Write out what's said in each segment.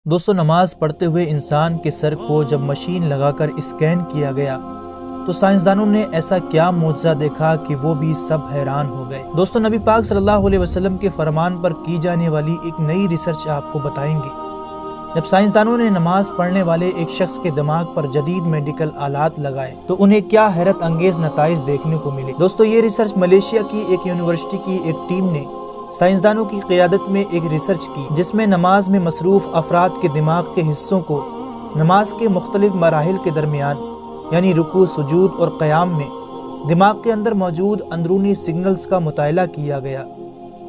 دوستو نماز پڑھتے ہوئے انسان کے سر کو جب مشین لگا کر اسکین کیا گیا تو سائنسدانوں نے ایسا کیا معجزہ دیکھا کہ وہ بھی سب حیران ہو گئے۔ دوستو نبی پاک صلی اللہ علیہ وسلم کے فرمان پر کی جانے والی ایک نئی ریسرچ آپ کو بتائیں گے۔ جب سائنسدانوں نے نماز پڑھنے والے ایک شخص کے دماغ پر جدید میڈیکل آلات لگائے تو انہیں کیا حیرت انگیز نتائج دیکھنے کو ملے۔ دوستو یہ ریسرچ ملیشیا کی ایک یونیورسٹی کی ایک ٹیم نے سائنسدانوں کی قیادت میں ایک ریسرچ کی، جس میں نماز میں مصروف افراد کے دماغ کے حصوں کو نماز کے مختلف مراحل کے درمیان یعنی رکوع، سجود اور قیام میں دماغ کے اندر موجود اندرونی سگنلز کا مطالعہ کیا گیا،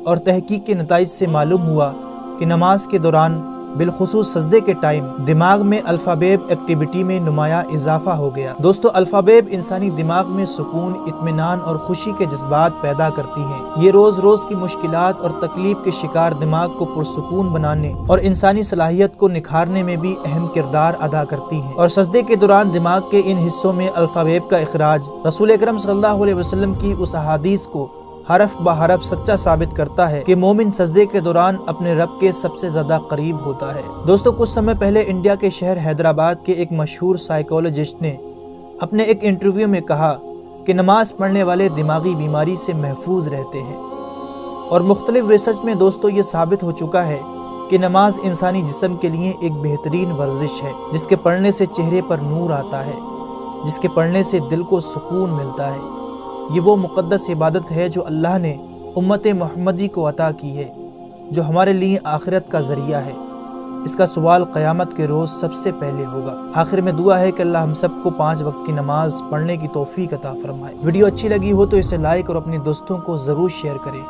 اور تحقیق کے نتائج سے معلوم ہوا کہ نماز کے دوران بالخصوص سجدے کے ٹائم دماغ میں الفا بیب ایکٹیویٹی میں نمایاں اضافہ ہو گیا۔ دوستو الفا بیب انسانی دماغ میں سکون، اطمینان اور خوشی کے جذبات پیدا کرتی ہیں۔ یہ روز روز کی مشکلات اور تکلیف کے شکار دماغ کو پرسکون بنانے اور انسانی صلاحیت کو نکھارنے میں بھی اہم کردار ادا کرتی ہیں، اور سجدے کے دوران دماغ کے ان حصوں میں الفا بیب کا اخراج رسول اکرم صلی اللہ علیہ وسلم کی اس احادیث کو حرف بحرف سچا ثابت کرتا ہے کہ مومن سجدے کے دوران اپنے رب کے سب سے زیادہ قریب ہوتا ہے۔ دوستو کچھ سمے پہلے انڈیا کے شہر حیدرآباد کے ایک مشہور سائیکولوجسٹ نے اپنے ایک انٹرویو میں کہا کہ نماز پڑھنے والے دماغی بیماری سے محفوظ رہتے ہیں، اور مختلف ریسرچ میں دوستو یہ ثابت ہو چکا ہے کہ نماز انسانی جسم کے لیے ایک بہترین ورزش ہے، جس کے پڑھنے سے چہرے پر نور آتا ہے، جس کے پڑھنے سے دل کو سکون ملتا ہے۔ یہ وہ مقدس عبادت ہے جو اللہ نے امت محمدی کو عطا کی ہے، جو ہمارے لیے آخرت کا ذریعہ ہے۔ اس کا سوال قیامت کے روز سب سے پہلے ہوگا۔ آخر میں دعا ہے کہ اللہ ہم سب کو 5 وقت کی نماز پڑھنے کی توفیق عطا فرمائے۔ ویڈیو اچھی لگی ہو تو اسے لائک اور اپنے دوستوں کو ضرور شیئر کریں۔